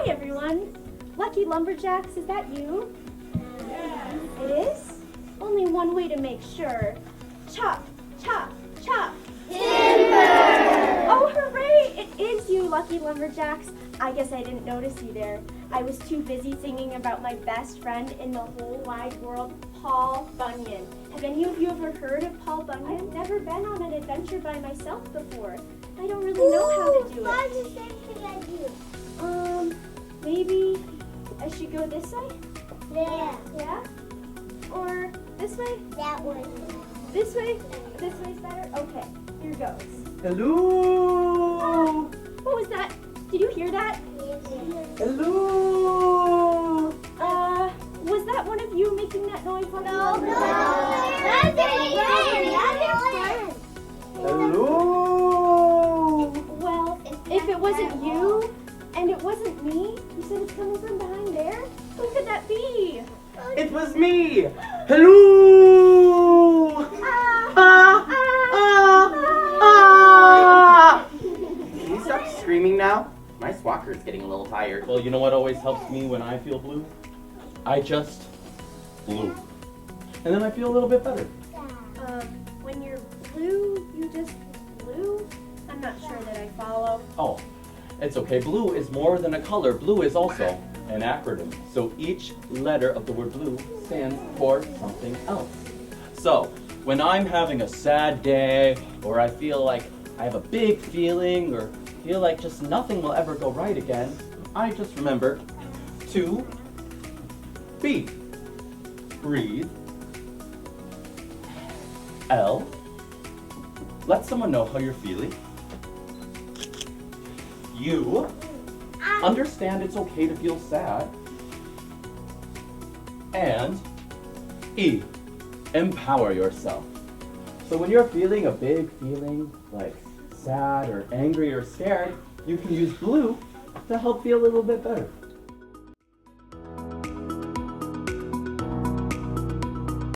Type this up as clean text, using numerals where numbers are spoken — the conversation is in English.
Hi, everyone. Lucky Lumberjacks, is that you? Yes. It is? Only one way to make sure. Chop, chop, chop. Timber! Oh, hooray! It is you, Lucky Lumberjacks. I guess I didn't notice you there. I was too busy singing about my best friend in the whole wide world, Paul Bunyan. Have any of you ever heard of Paul Bunyan? I've never been on an adventure by myself before. I don't really know how to do Mine's it. the same thing as you. Maybe I should go this way? There. Yeah? Or this way? That one. This way? This way's better? Okay, here goes. Hello! What was that? Did you hear that? Hello! Was that one of you making that noise? No. That's your friend. Hello! Well, if it wasn't you and it wasn't me, you said it's coming from behind there? Who could that be? It was me! Hello! Can you stop screaming now? My squawker is getting a little tired. Well, you know what always helps me when I feel blue? I just blue. And then I feel a little bit better. When you're blue, you just blue? I'm not sure that I follow. Oh, it's okay. Blue is more than a color. Blue is also an acronym. So each letter of the word blue stands for something else. So when I'm having a sad day, or I feel like I have a big feeling, or feel like just nothing will ever go right again, I just remember to B. Breathe. L. Let someone know how you're feeling. U. Understand it's okay to feel sad. And E. Empower yourself. So when you're feeling a big feeling like sad or angry or scared, you can use blue to help feel a little bit better.